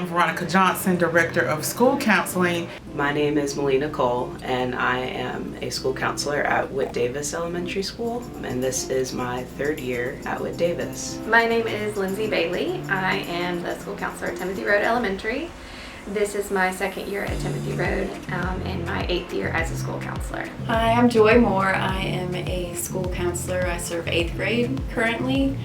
Veronica Johnson, Director of School Counseling. My name is Melina Cole, and I am a school counselor at Whit Davis Elementary School, and this is my third year at Whit Davis. My name is Lindsey Bailey. I am the school counselor at Timothy Road Elementary. This is my second year at Timothy Road and my 8th year as a school counselor. Hi, I'm Joy Moore. I am a school counselor. I serve 8th grade currently,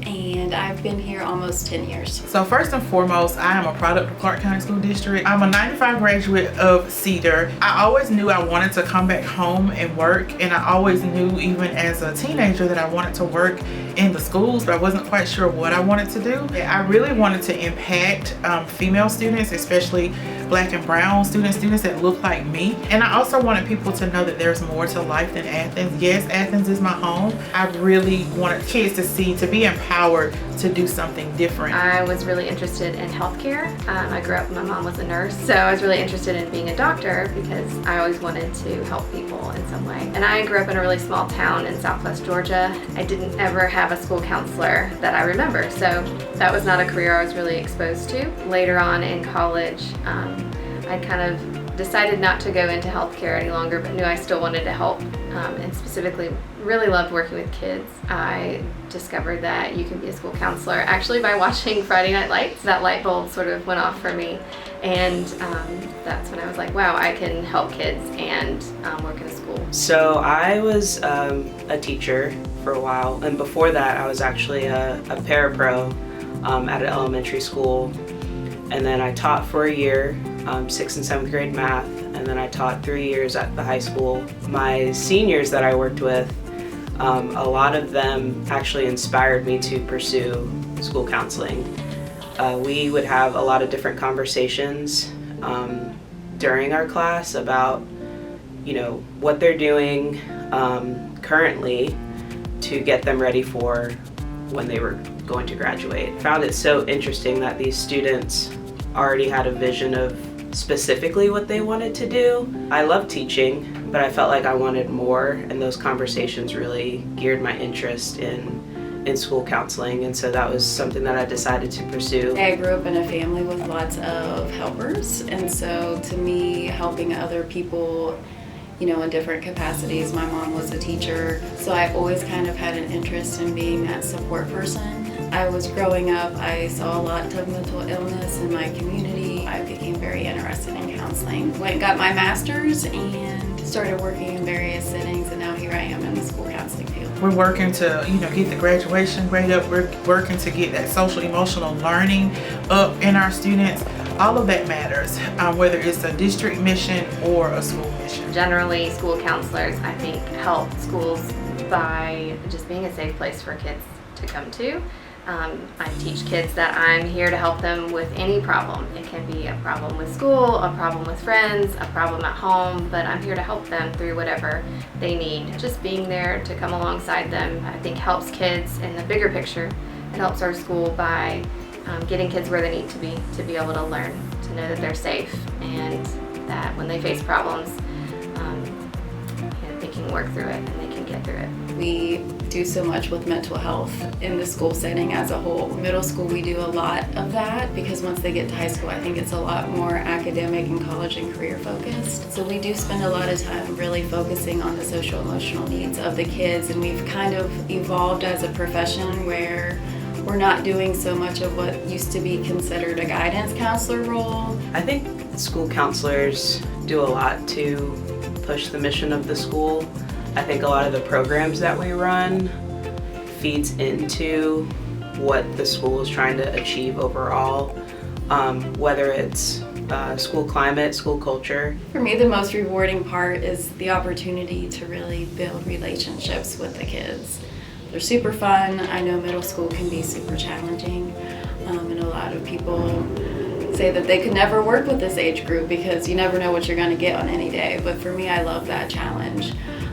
and I've been here almost 10 years. So first and foremost, I am a product of Clarke County School District. I'm a 95 graduate of Cedar. I always knew I wanted to come back home and work, and I always knew even as a teenager that I wanted to work in the schools, but I wasn't quite sure what I wanted to do. I really wanted to impact female students, especially Black and brown students that look like me. And I also wanted people to know that there's more to life than Athens. Yes, Athens is my home. I really wanted kids to be empowered to do something different. I was really interested in healthcare. I grew up, my mom was a nurse, so I was really interested in being a doctor because I always wanted to help people in some way. And I grew up in a really small town in Southwest Georgia. I didn't ever have a school counselor that I remember, so that was not a career I was really exposed to. Later on in college, I kind of decided not to go into healthcare any longer, but knew I still wanted to help, and specifically really loved working with kids. I discovered that you can be a school counselor actually by watching Friday Night Lights. That light bulb sort of went off for me, and that's when I was like, wow, I can help kids and work in a school. So I was a teacher for a while, and before that I was actually a parapro at an elementary school, and then I taught for a year, 6th and 7th grade math, and then I taught 3 years at the high school. My seniors that I worked with, a lot of them actually inspired me to pursue school counseling. We would have a lot of different conversations during our class about, what they're doing currently to get them ready for when they were going to graduate. Found it so interesting that these students already had a vision of specifically what they wanted to do. I love teaching, but I felt like I wanted more, and those conversations really geared my interest in school counseling, and so that was something that I decided to pursue. I grew up in a family with lots of helpers, and so to me, helping other people, in different capacities. My mom was a teacher, so I always kind of had an interest in being that support person. I was growing up, I saw a lot of mental illness in my community. I became very interested in counseling. Went and got my master's and started working in various settings, and now here I am in the school counseling field. We're working to, get the graduation grade up. We're working to get that social emotional learning up in our students. All of that matters, whether it's a district mission or a school mission. Generally, school counselors, I think, help schools by just being a safe place for kids to come to. I teach kids that I'm here to help them with any problem. It can be a problem with school, a problem with friends, a problem at home, but I'm here to help them through whatever they need. Just being there to come alongside them, I think, helps kids in the bigger picture. It helps our school by getting kids where they need to be able to learn, to know that they're safe, and that when they face problems, they can work through it and they can get through it. We do so much with mental health in the school setting as a whole. Middle school, we do a lot of that because once they get to high school, I think it's a lot more academic and college and career focused. So we do spend a lot of time really focusing on the social emotional needs of the kids, and we've kind of evolved as a profession where we're not doing so much of what used to be considered a guidance counselor role. I think school counselors do a lot to push the mission of the school. I think a lot of the programs that we run feeds into what the school is trying to achieve overall, whether it's school climate, school culture. For me, the most rewarding part is the opportunity to really build relationships with the kids. They're super fun. I know middle school can be super challenging, and a lot of people say that they could never work with this age group because you never know what you're going to get on any day. But for me, I love that challenge.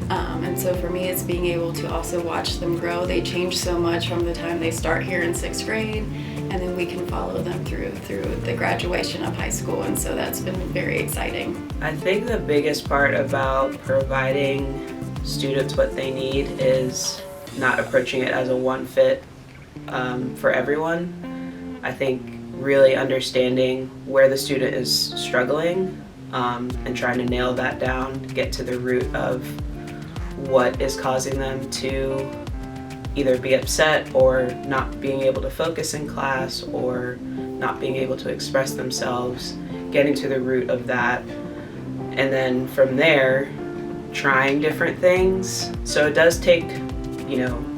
And so for me, it's being able to also watch them grow. They change so much from the time they start here in 6th grade, and then we can follow them through the graduation of high school, and so that's been very exciting. I think the biggest part about providing students what they need is not approaching it as a one fit for everyone. I think really understanding where the student is struggling and trying to nail that down, get to the root of what is causing them to either be upset or not being able to focus in class or not being able to express themselves, getting to the root of that. And then from there, trying different things. So it does take,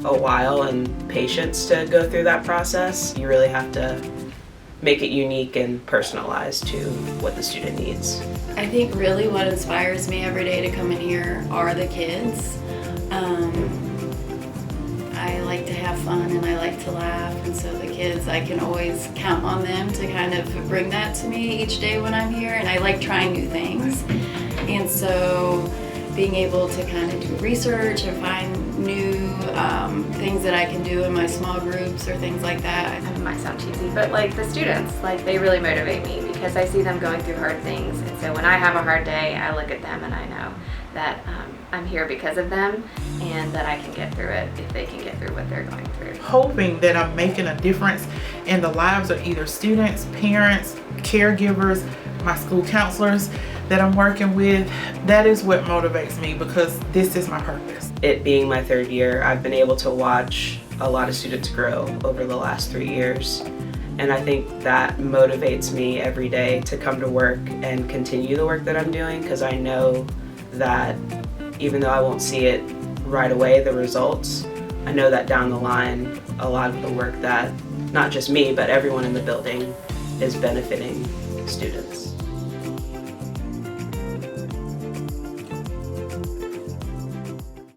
a while and patience to go through that process. You really have to make it unique and personalized to what the student needs. I think really what inspires me every day to come in here are the kids. I like to have fun and I like to laugh, and so the kids, I can always count on them to kind of bring that to me each day when I'm here, and I like trying new things. And so being able to kind of do research and find new things that I can do in my small groups or things like that. It might sound cheesy, but like the students, like they really motivate me because I see them going through hard things. And so when I have a hard day, I look at them and I know that I'm here because of them and that I can get through it if they can get through what they're going through. Hoping that I'm making a difference in the lives of either students, parents, caregivers, my school counselors that I'm working with. That is what motivates me because this is my purpose. It being my third year, I've been able to watch a lot of students grow over the last 3 years. And I think that motivates me every day to come to work and continue the work that I'm doing, because I know that even though I won't see it right away, the results, I know that down the line, a lot of the work that not just me, but everyone in the building is benefiting students.